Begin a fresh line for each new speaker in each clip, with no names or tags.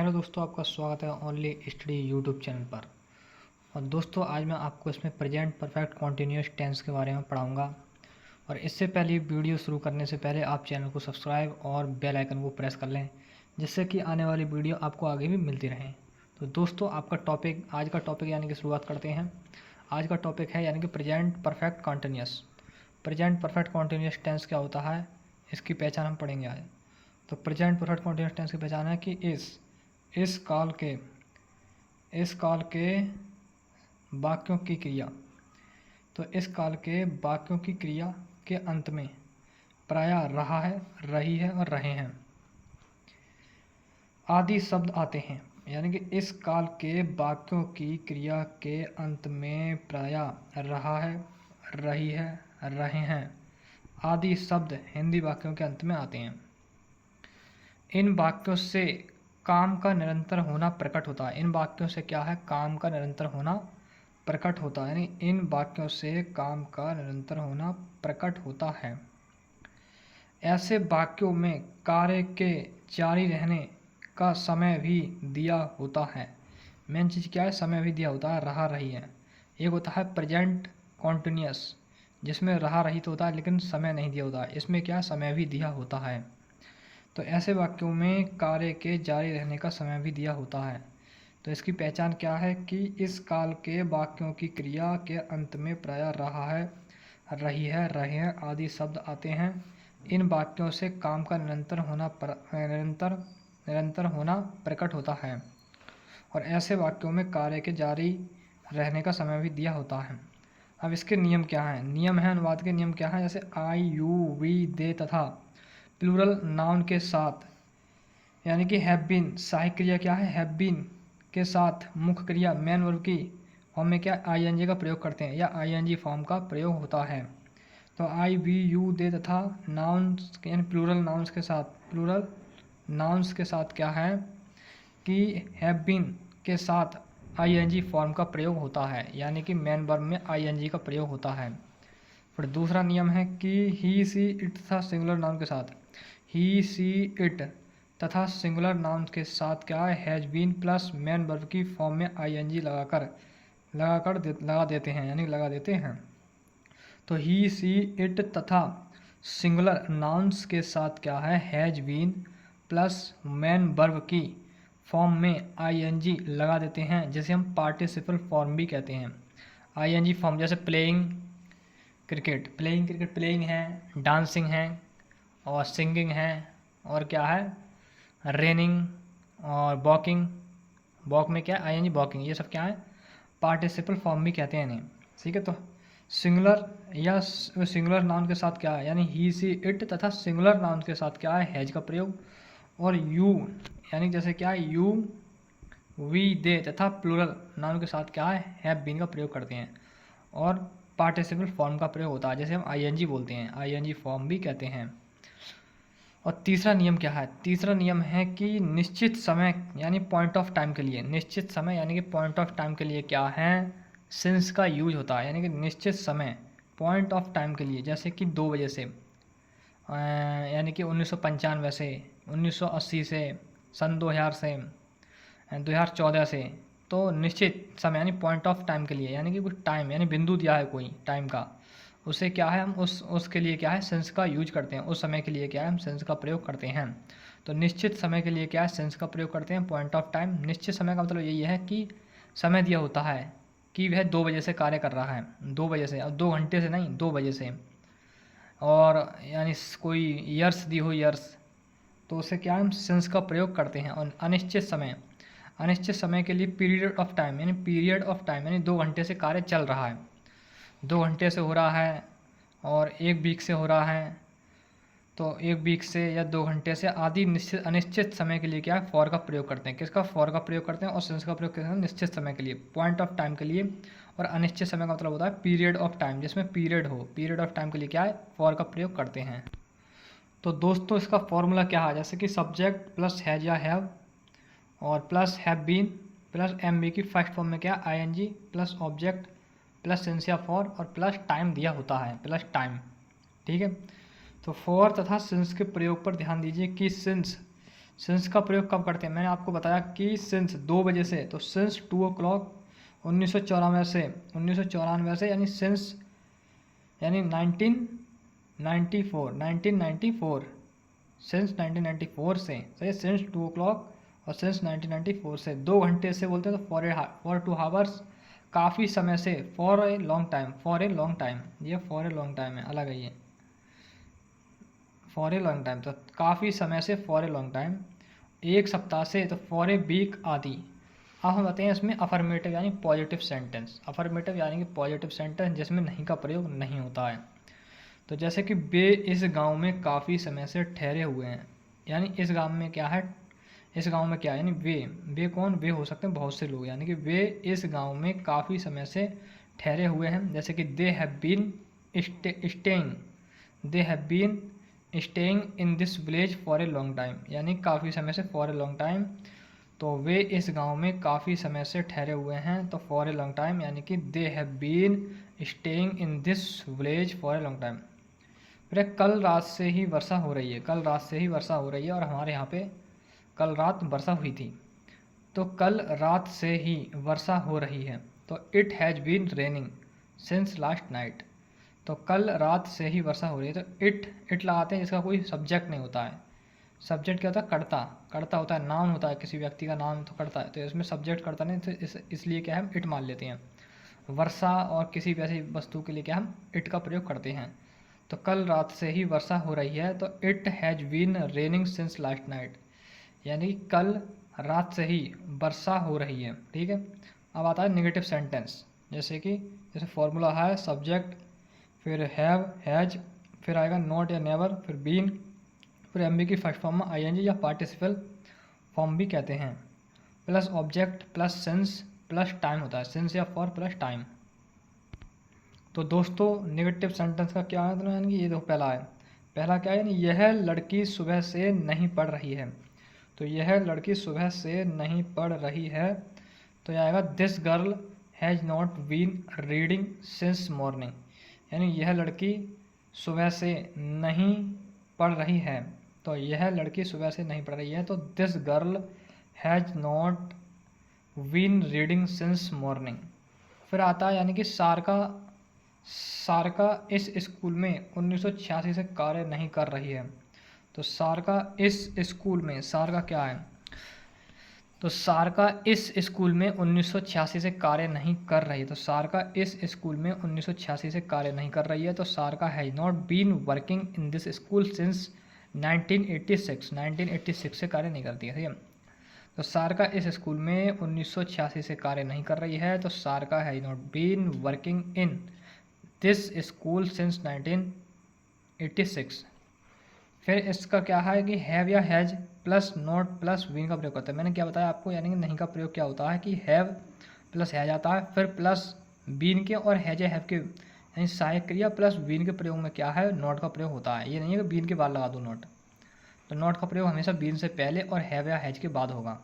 Hello दोस्तों, आपका स्वागत है ओनली स्टडी यूट्यूब चैनल पर। और दोस्तों, आज मैं आपको इसमें प्रेजेंट परफेक्ट कॉन्टिन्यूअस टेंस के बारे में पढ़ाऊंगा। और इससे पहले वीडियो शुरू करने से पहले आप चैनल को सब्सक्राइब और बेल आइकन को प्रेस कर लें, जिससे कि आने वाली वीडियो आपको आगे भी मिलती रहें। तो दोस्तों, आज का टॉपिक यानी कि शुरुआत करते हैं। आज का टॉपिक है यानी कि present perfect continuous. Present perfect continuous tense क्या होता है, इसकी पहचान हम पढ़ेंगे आज। तो प्रेजेंट परफेक्ट कॉन्टिन्यूअस टेंस की पहचान है कि इस काल के वाक्यों की क्रिया। तो इस काल के वाक्यों की क्रिया के अंत में प्रायः रहा है, रही है और रहे हैं आदि शब्द आते हैं। यानी कि इस काल के वाक्यों की क्रिया के अंत में प्रायः रहा है, रही है, रहे हैं आदि शब्द हिंदी वाक्यों के अंत में आते हैं। इन वाक्यों से काम का निरंतर होना प्रकट होता है। इन वाक्यों से क्या है, काम का निरंतर होना प्रकट होता है। यानी इन वाक्यों से काम का निरंतर होना प्रकट होता है। ऐसे वाक्यों में कार्य के जारी रहने का समय भी दिया होता है। मेन चीज़ क्या है, समय भी दिया होता है, रहा रही है। एक होता है प्रेजेंट कॉन्टिन्यूअस, जिसमें रहा रही तो होता है लेकिन समय नहीं दिया होता है। इसमें क्या है, समय भी दिया होता है। तो ऐसे वाक्यों में कार्य के जारी रहने का समय भी दिया होता है। तो इसकी पहचान क्या है कि इस काल के वाक्यों की क्रिया के अंत में प्रायः रहा है, रही है, रहे हैं आदि शब्द आते हैं। इन वाक्यों से काम का निरंतर होना प्रकट होता है। और ऐसे वाक्यों में कार्य के जारी रहने का समय भी दिया होता है। अब इसके नियम क्या हैं, नियम है, अनुवाद के नियम क्या हैं। जैसे आई, यू, वी, दे तथा प्लूरल नाउन के साथ यानी कि हैव बीन, सहायक क्रिया क्या है, हैव बीन के साथ मुख्य क्रिया मेन वर्ब की फॉर्म में क्या आईएनजी का प्रयोग करते हैं या आईएनजी फॉर्म का प्रयोग होता है। तो आई, वी, यू, दे तथा नाउन्स यानी प्लूरल नाउन्स के साथ क्या है कि हैव बीन के साथ आईएनजी फॉर्म का प्रयोग होता है, यानी कि मेन वर्ब में आईएनजी का प्रयोग होता है। फिर दूसरा नियम है कि ही, सी, इट तथा सिंगुलर नाउन के साथ, ही, सी, इट तथा सिंगुलर नाउन के साथ क्या है, has been plus main verb की फॉर्म में आईएनजी लगा देते हैं, यानी लगा देते हैं। तो ही, सी, इट तथा सिंगुलर नाउन्स के साथ क्या है, has been plus main verb की फॉर्म में आईएनजी लगा देते हैं, जिसे हम पार्टिसिपल फॉर्म भी कहते हैं। आईएनजी फॉर्म जैसे प्लेइंग क्रिकेट, प्लेइंग है, डांसिंग है और सिंगिंग है, और क्या है, रेनिंग और वॉक में क्या है आईएनजी वॉकिंग, ये सब क्या है पार्टिसिपल फॉर्म भी कहते हैं इन्हें। ठीक है, तो सिंगुलर नाउन के साथ क्या है, यानी ही, सी, इट तथा सिंगुलर नाउन के साथ क्या है, हैज का प्रयोग। और यू यानी जैसे क्या है, यू, वी, दे तथा प्लूरल नाउन के साथ क्या है, हैव बीन का प्रयोग करते हैं। और पार्टिसिपल फॉर्म का प्रयोग होता है, जैसे हम आईएनजी बोलते हैं, आईएनजी फॉर्म भी कहते हैं। और तीसरा नियम क्या है, तीसरा नियम है कि निश्चित समय यानी पॉइंट ऑफ टाइम के लिए, निश्चित समय यानी कि पॉइंट ऑफ टाइम के लिए क्या है, सिंस का यूज होता है। यानी कि निश्चित समय पॉइंट ऑफ टाइम के लिए, जैसे कि 2 बजे से यानी कि 1995 से, 1980 से, सन 2000 से, 2014 से। तो निश्चित समय यानी पॉइंट ऑफ टाइम के लिए, यानी कि कुछ टाइम यानी बिंदु दिया है कोई टाइम का, उसे क्या है हम उसके लिए क्या है सेंस का यूज करते हैं, उस समय के लिए क्या है हम सेंस का प्रयोग करते हैं। तो निश्चित समय के लिए क्या है सेंस का प्रयोग करते हैं, पॉइंट ऑफ टाइम। निश्चित समय का मतलब यही है कि समय दिया होता है कि वह 2 बजे से कार्य कर रहा है, 2 बजे से, अब 2 घंटे से नहीं, 2 बजे से। और यानी कोई ईयर्स दी हो, ईयर्स, तो उसे क्या हम सेंस का प्रयोग करते हैं। और अनिश्चित समय के लिए पीरियड ऑफ टाइम यानी 2 घंटे से कार्य चल रहा है, 2 घंटे से हो रहा है और 1 वीक से हो रहा है, तो 1 वीक से या 2 घंटे से आदि अनिश्चित समय के लिए क्या है फॉर का प्रयोग करते हैं। किसका, फॉर का प्रयोग करते हैं। और सेंस का प्रयोग करते हैं निश्चित समय के लिए, पॉइंट ऑफ टाइम के लिए। और अनिश्चित समय का मतलब होता है पीरियड ऑफ टाइम, जिसमें पीरियड हो, पीरियड ऑफ टाइम के लिए क्या है फॉर का प्रयोग करते हैं। तो दोस्तों, इसका फॉर्मूला क्या है, जैसे कि सब्जेक्ट प्लस हैज या हैव और plus have been plus M B की फर्स्ट फॉर्म में क्या ING plus object plus since या फॉर और प्लस टाइम दिया होता है, प्लस टाइम। ठीक है, तो फॉर तथा सिंस के प्रयोग पर ध्यान दीजिए कि सिंस सिंस का प्रयोग कब करते हैं? मैंने आपको बताया कि सिंस 2 बजे से, तो सिंस 2 o'clock 1994 से यानी सिंस यानी 1994 सिंस 1994 से, सही, सिंस 2 o'clock और सिंस 1994 से 2 घंटे से बोलते हैं तो फॉर 2 hours, काफ़ी समय से, for a long time, for a long time, ये फॉर ए लॉन्ग टाइम है, अलग है ये, फॉर ए लॉन्ग टाइम तो काफ़ी समय से, फॉर ए लॉन्ग टाइम, एक सप्ताह से तो फॉर ए वीक आदि। अब हम बताते हैं इसमें अफर्मेटिव यानी पॉजिटिव सेंटेंस, अफर्मेटिव यानी कि पॉजिटिव सेंटेंस जिसमें नहीं का प्रयोग नहीं होता है। तो जैसे कि वे इस गांव में काफ़ी समय से ठहरे हुए हैं, यानी इस गांव में क्या है, इस गांव में क्या है, यानी वे कौन, वे हो सकते हैं बहुत से लोग, यानी कि वे इस गांव में काफ़ी समय से ठहरे हुए हैं। जैसे कि they have been staying in this village for a long time, यानी काफ़ी समय से, फॉर ए लॉन्ग टाइम, तो वे इस गांव में काफ़ी समय से ठहरे हुए हैं, तो फॉर ए लॉन्ग टाइम, यानी कि they have been staying in this village for a long time. फिर कल रात से ही वर्षा हो रही है, कल रात से ही वर्षा हो रही है, और हमारे यहाँ पे कल रात वर्षा हुई थी, तो कल रात से ही वर्षा हो रही है, तो it has been raining since last night, तो कल रात से ही वर्षा हो रही है, तो इट लगाते हैं जिसका कोई सब्जेक्ट नहीं होता है। सब्जेक्ट क्या होता है, कर्ता, कर्ता होता है, नाउन होता है, किसी व्यक्ति का नाम तो कर्ता है, तो इसमें सब्जेक्ट कर्ता नहीं, तो इसलिए क्या है, हम इट मान लेते हैं। वर्षा और किसी भी ऐसी वस्तु के लिए क्या हम इट का प्रयोग करते हैं। तो कल रात से ही वर्षा हो रही है, तो it has been raining since last night, यानी कल रात से ही वर्षा हो रही है। ठीक है, अब आता है नेगेटिव सेंटेंस, जैसे फॉर्मूला है सब्जेक्ट, फिर हैव, हैज, फिर आएगा नॉट या नेवर, फिर बीन, फिर एम बी की फर्स्ट फॉर्म में आईएनजी या पार्टिसिपल फॉर्म भी कहते हैं, plus object plus sense plus time होता है, सेंस या फॉर प्लस टाइम। तो दोस्तों नेगेटिव सेंटेंस का क्या है, यानी कि ये देखो पहला है, पहला क्या है, यानी यह लड़की सुबह से नहीं पढ़ रही है, तो यह लड़की सुबह से नहीं पढ़ रही है, तो यह आएगा this girl has not been reading since morning, यानी यह लड़की सुबह से नहीं पढ़ रही है, तो यह लड़की सुबह से नहीं पढ़ रही है, तो this girl has not been reading since morning. फिर आता है यानी कि सारका इस स्कूल में 1986 से कार्य नहीं कर रही है, तो सारका इस स्कूल में, सारका क्या है, तो सारका इस स्कूल में 1986 से कार्य नहीं कर रही है, तो सारका इस स्कूल में 1986 से कार्य नहीं कर रही है, तो Sarika has not been working in this school since 1986 से कार्य नहीं करती है। ठीक है, तो सारका इस स्कूल में 1986 से कार्य नहीं कर रही है, तो Sarika has not been working in this school since 1986। फिर इसका क्या है कि हैव या has plus not plus been का प्रयोग करते हैं। मैंने क्या बताया आपको, यानी कि नहीं का प्रयोग क्या होता है कि हैव प्लस हैज आता है, फिर प्लस बीन के और हैज या हैव के यानी सहायक क्रिया प्लस बीन के प्रयोग में क्या है, नॉट का प्रयोग होता है। ये नहीं है कि बीन के बाद लगा दो नॉट, तो नॉट का प्रयोग हमेशा बीन से पहले और हैव या हैज के बाद होगा।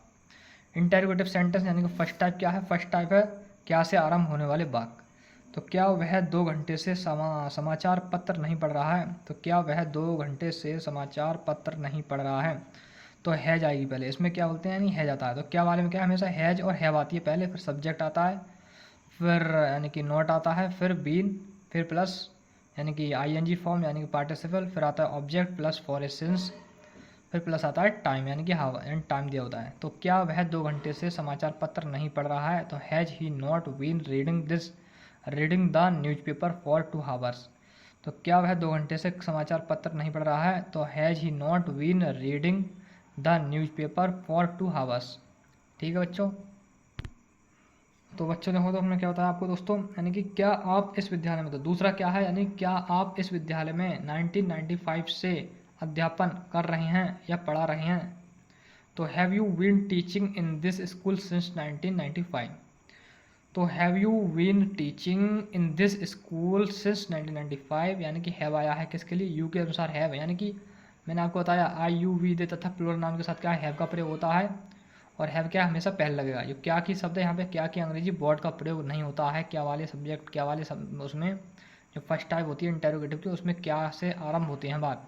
इंटरोगेटिव सेंटेंस यानी कि फर्स्ट टाइप क्या है, फर्स्ट टाइप है क्या से आरंभ होने वाले वाक्य, तो क्या वह 2 घंटे से समाचार पत्र नहीं पढ़ रहा है, तो क्या वह 2 घंटे से समाचार पत्र नहीं पढ़ रहा है, तो हैज आएगी पहले, इसमें क्या बोलते हैं यानी हैज आता है, तो क्या वाले में क्या हमेशा हैज और हैव आती है पहले, फिर सब्जेक्ट आता है, फिर यानी कि नॉट आता है, फिर बीन, फिर प्लस यानी कि आईएनजी फॉर्म यानी कि पार्टिसिपल, फिर आता है object plus for a since, फिर प्लस आता है टाइम यानी कि हाउ एंड टाइम दिया होता है। तो क्या वह 2 घंटे से समाचार पत्र नहीं पढ़ रहा है, तो has he not been reading the newspaper for 2 hours, तो क्या वह 2 घंटे से समाचार पत्र नहीं पढ़ रहा है, तो has he not been reading the newspaper for 2 hours। ठीक है बच्चों, तो बच्चों देखो तो हमने क्या बताया आपको दोस्तों, यानी कि क्या आप इस विद्यालय में, तो दूसरा क्या है यानी क्या आप इस विद्यालय में 1995 से अध्यापन कर रहे हैं या पढ़ा रहे हैं, तो have you been teaching in this school since 1995, तो have you been teaching in this school since 1995 यानी कि हैव आया है किसके लिए, यू के अनुसार हैव, यानी कि मैंने आपको बताया आई यू वी दे तथा प्लूरल नाउन के साथ क्या हैव का प्रयोग होता है, और हैव क्या हमेशा पहले लगेगा। जो क्या की शब्द है यहाँ पे, क्या की अंग्रेजी वर्ड का प्रयोग नहीं होता है, क्या वाले सब्जेक्ट, क्या वाले उसमें जो फर्स्ट टाइप होती है इंटेरोगेटिव की, उसमें क्या से आरंभ होते हैं बात,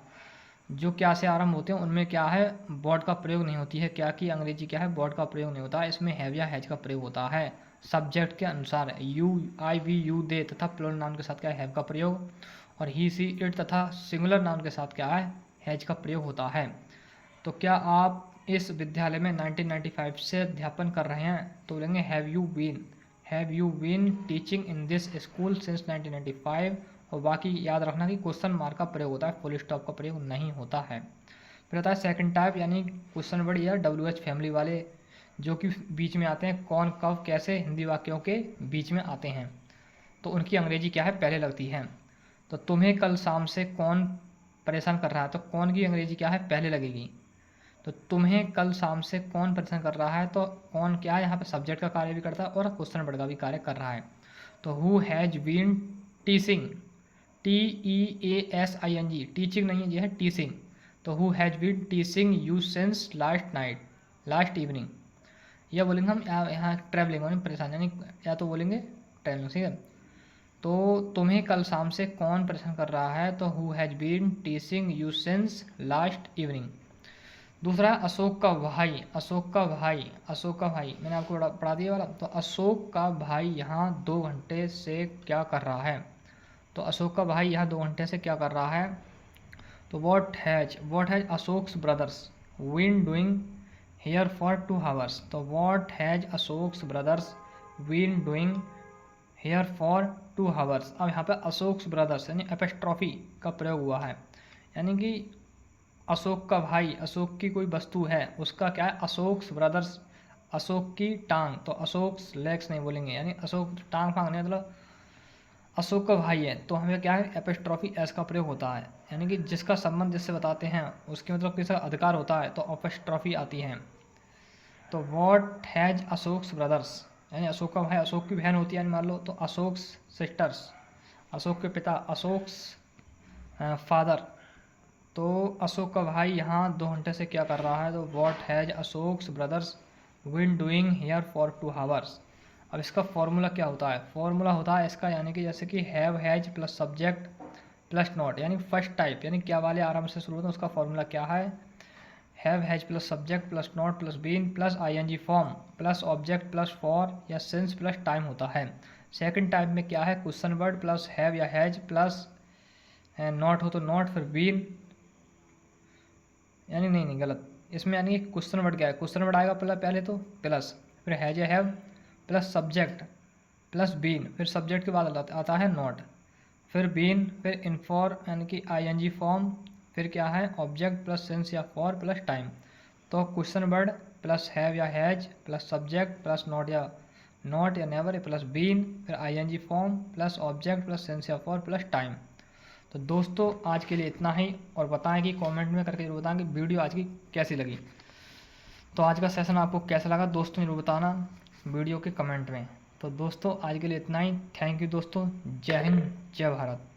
जो क्या से आरंभ होते हैं उनमें क्या है, बॉड का प्रयोग नहीं होती है। क्या की अंग्रेजी क्या है, बॉड का प्रयोग नहीं होता है। इसमें हैव या हैज का प्रयोग होता है सब्जेक्ट के अनुसार। यू, आई, वी, यू, दे तथा प्लूरल नाउन के साथ क्या है, हैव का प्रयोग। और ही, सी, इट तथा सिंगुलर नाउन के साथ क्या है, हैज का प्रयोग होता है। तो क्या आप इस विद्यालय में 1995 से अध्यापन कर रहे हैं, तो बोलेंगे have you been teaching in this school since 1995। और बाकी याद रखना कि क्वेश्चन मार्क का प्रयोग होता है, फुल स्टॉप का प्रयोग नहीं होता है। फिर आता है सेकंड टाइप, यानी क्वेश्चन वर्ड या WH फैमिली वाले, जो कि बीच में आते हैं कौन, कब, कैसे, हिंदी वाक्यों के बीच में आते हैं। तो उनकी अंग्रेजी क्या है, पहले लगती है। तो तुम्हें कल शाम से कौन परेशान कर रहा है, तो कौन की अंग्रेजी क्या है, पहले लगेगी। तो तुम्हें कल शाम से कौन परेशान कर रहा है, तो कौन क्या है यहाँ पे सब्जेक्ट का कार्य भी करता है और क्वेश्चन वर्ड का भी कार्य कर रहा है। तो who has been teaching, TEASING, teaching नहीं है, ये है टीचिंग। तो who has been teaching you since last night, last evening. या बोलेंगे हम यहाँ ट्रैवलिंग यानी परेशान, यानी या तो बोलेंगे ट्रैवलिंग, ठीक है। तो तुम्हें कल शाम से कौन परेशान कर रहा है, तो who has been teaching you since last evening. दूसरा अशोक का भाई, अशोक का भाई मैंने आपको पढ़ा दिया वाला। तो अशोक का भाई यहाँ 2 घंटे से क्या कर रहा है, तो अशोक का भाई यहाँ 2 घंटे से क्या कर रहा है। तो what has Ashok's brothers been doing here for 2 hours. तो what has Ashok's brothers been doing here for 2 hours. अब यहाँ पे अशोक्स ब्रदर्स यानी एपिस्ट्रॉफी का प्रयोग हुआ है, यानी कि अशोक का भाई, अशोक की कोई वस्तु है, उसका क्या है, अशोक्स ब्रदर्स, अशोक की टांग, तो अशोक्स लेग्स नहीं बोलेंगे, यानी अशोक टांग फांग नहीं, मतलब अशोक का भाई है। तो हमें क्या है, एपिस्ट्रॉफी एस का प्रयोग होता है, यानी कि जिसका संबंध जिससे बताते हैं उसके मतलब किसका अधिकार होता है, तो एपिस्ट्रॉफी आती है। तो वॉट हैज अशोक्स ब्रदर्स, यानी अशोक का भाई, अशोक की बहन होती है, मान लो तो अशोक्स सिस्टर्स, अशोक के पिता, अशोक्स फादर। तो अशोक का भाई यहाँ 2 घंटे से क्या कर रहा है, तो what has Ashok's brothers been doing here for 2 hours. अब इसका फॉर्मूला क्या होता है, फॉर्मूला होता है इसका, यानी कि जैसे कि have has plus subject plus not, यानी फर्स्ट टाइप, यानी क्या वाले आराम से शुरू होता है, उसका फॉर्मूला क्या है, have has plus subject plus not plus been plus ING form plus object plus for या सिंस प्लस टाइम होता है। सेकंड टाइप में क्या है, क्वेश्चन वर्ड प्लस हैव या हैज प्लस नॉट हो तो नॉट, फिर बीन, यानी नहीं गलत, इसमें यानी क्वेश्चन वर्ड क्या है, क्वेश्चन वर्ड आएगा पहले तो प्लस, फिर हैज या have plus subject plus been, फिर सब्जेक्ट के बाद आता है नॉट, फिर बीन, फिर इनफॉर यानी कि ING फॉर्म, फिर क्या है ऑब्जेक्ट प्लस सिंस या फॉर प्लस टाइम। तो क्वेश्चन वर्ड प्लस हैव या has plus subject plus not या नेवर प्लस बीन, फिर ING form plus object plus since या फॉर प्लस टाइम। तो दोस्तों आज के लिए इतना ही, और बताएं कि कमेंट में करके जरूर बताएं कि वीडियो आज की कैसी लगी। तो आज का सेशन आपको कैसा लगा दोस्तों, जरूर बताना वीडियो के कमेंट में। तो दोस्तों आज के लिए इतना ही, थैंक यू दोस्तों, जय हिंद जय भारत।